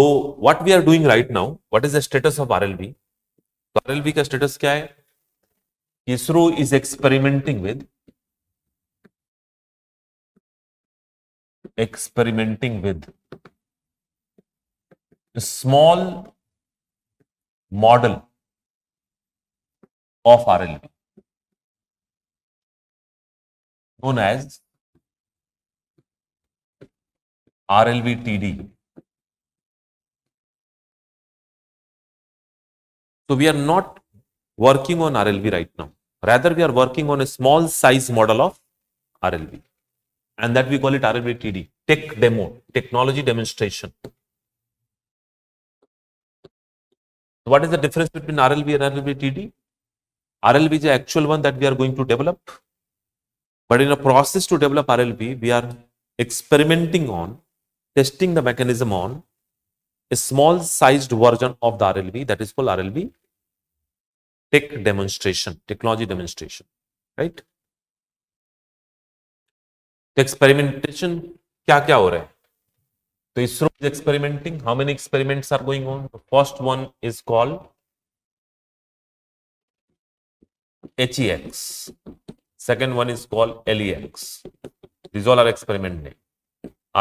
तो what we are doing right now, what is the status of RLV? तो RLV का status क्या है? ISRO is experimenting with small model of RLV known as RLV-TD. So we are not working on RLV right now. Rather, we are working on a small size model of RLV, and that we call it RLV-TD, tech demo, technology demonstration. So what is the difference between RLV and RLV-TD? RLV is the actual one that we are going to develop, but in a process to develop RLV, we are experimenting on, testing the mechanism on a small sized version of the RLV, that is called RLV tech demonstration, technology demonstration, right? तो experimentation क्या क्या हो रहा है? तो ISRO is experimenting. How many experiments are going on? The first one is called HEX. Second one is called LEX. These all are experiment name.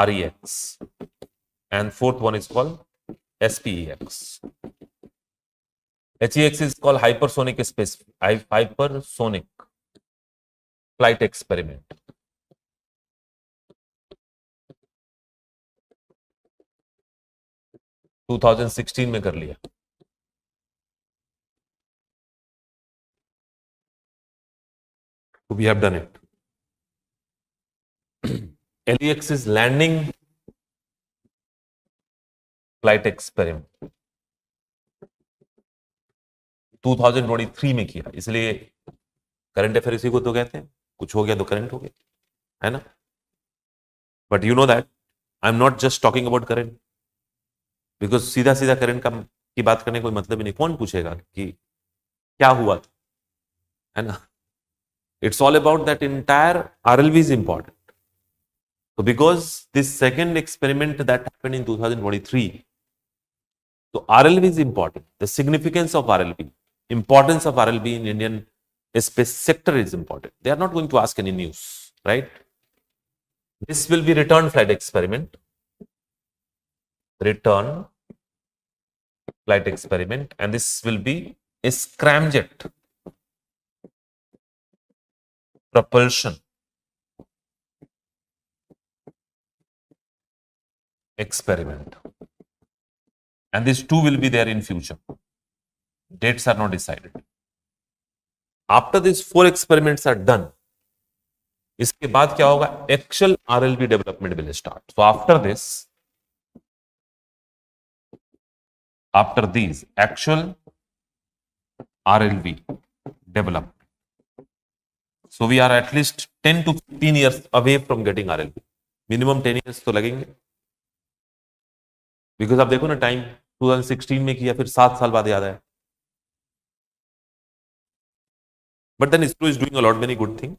REX. And fourth one is called SPEX. HEX is called hypersonic flight experiment. To 2016 में कर लिया. We have done it. LEX is landing flight experiment. 2023 में किया, इसलिए current affair इसी को तो कहते हैं. कुछ हो गया तो करंट हो गया, है ना? But you know that I am not just talking about current, because सीधा सीधा करंट का की बात करने कोई मतलब ही नहीं. कौन पूछेगा कि क्या हुआ था, है ना? It's all about that entire RLV is important. So because this second experiment that happened in 2023, so RLV is important. The significance of RLV, importance of RLV in Indian space sector is important. They are not going to ask any news, right? This will be return flight experiment. Return flight experiment, and this will be a scramjet propulsion experiment, and these two will be there in future. Dates are not decided. After these 4 experiments are done, इसके बाद क्या होगा? Actual RLV development will start. So after these actual RLV development, so we are at least 10 to 15 years away from getting RLV. Minimum 10 years तो लगेंगे, because आप देखो ना, time 2016 में किया, फिर 7 साल बाद याद आया. But then ISRO is doing a lot many good thing,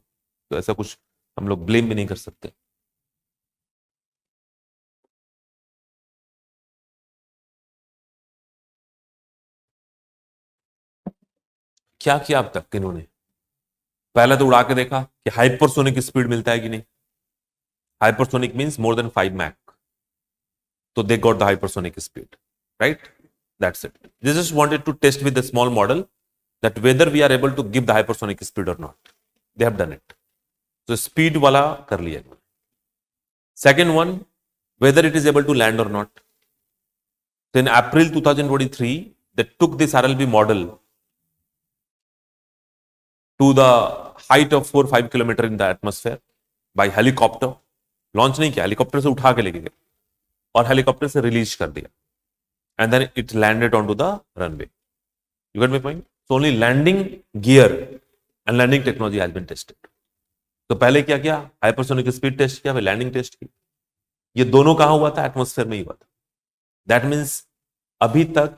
तो ऐसा कुछ हम लोग ब्लेम भी नहीं कर सकते. क्या किया अब तक इन्होंने? पहले तो उड़ा के देखा कि हाइपरसोनिक स्पीड मिलता है कि नहीं. Hypersonic means more than 5 Mach. So they got the hypersonic speed, right? That's it. They just wanted to test with a small model that whether we are able to give the hypersonic speed or not. They have done it. So speed wala kar liya. Second one, whether it is able to land or not. So in April 2023, they took this RLV model to the height of 4-5 kilometers in the atmosphere by helicopter. Launch नहीं किया, helicopter से उठा के लेके गए और helicopter से release कर दिया, and then it landed on to the runway. You get my point? So only landing gear and landing technology has been tested. तो पहले क्या किया? हाइपरसोनिक स्पीड टेस्ट किया, फिर लैंडिंग टेस्ट की. ये दोनों कहां हुआ था? एटमॉस्फेयर में ही हुआ था. दैट मीन्स अभी तक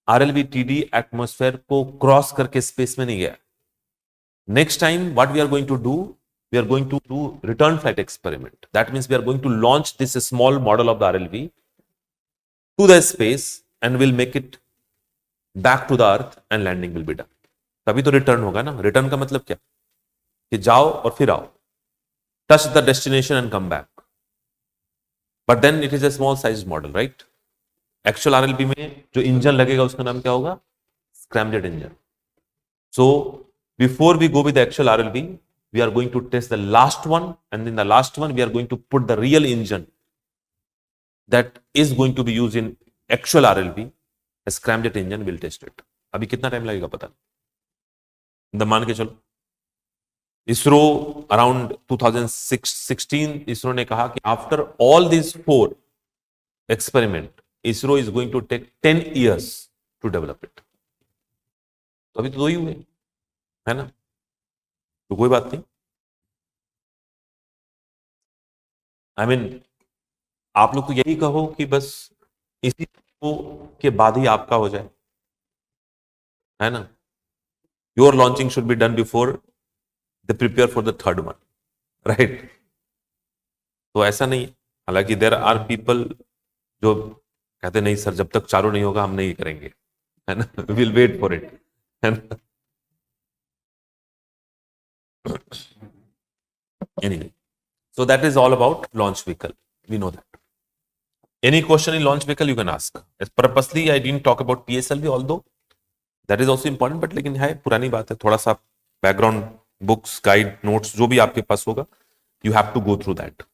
RLV-TD एटमॉस्फेयर को क्रॉस करके स्पेस में नहीं गया. Next time what we are going to do, we are going to do return flight experiment. That means we are going to launch this small model of the RLV to the space and will make it back to the earth and landing will be done. तभी तो return होगा ना. Return का मतलब क्या, कि जाओ और फिर आओ, touch the destination and come back. But then it is a small size model, right? Actual RLB में जो इंजन लगेगा उसका नाम क्या होगा, scramjet engine. So before we go with the actual RLB, we are going to test the last one, and in the last one we are going to put the real engine that is going to be used in actual RLB. A scramjet engine will test it. अभी कितना time लगेगा पता नहीं. मान के चलो ISRO around 2016 ISRO ने कहा कि after all this 4 experiment ISRO is going to take 10 years to develop it. तो अभी तो 2 ही हुए, है ना, तो कोई बात नहीं. आई मीन आप लोग तो यही कहो कि बस इसी को के बाद ही आपका हो जाए, है ना. Your launching should be done before they prepare for the third one, right. तो ऐसा नहीं है. हालांकि देयर आर पीपल जो कहते नहीं सर जब तक चालू नहीं होगा हम नहीं करेंगे, है ना, विल वेट फॉर इट, है ना. Anyway, so that is all about launch vehicle. We know that. Any question in launch vehicle you can ask. Purposely I didn't talk about PSLV, although that is also important. But लेकिन है पुरानी बात है, थोड़ा सा background books guide notes जो भी आपके पास होगा, you have to go through that.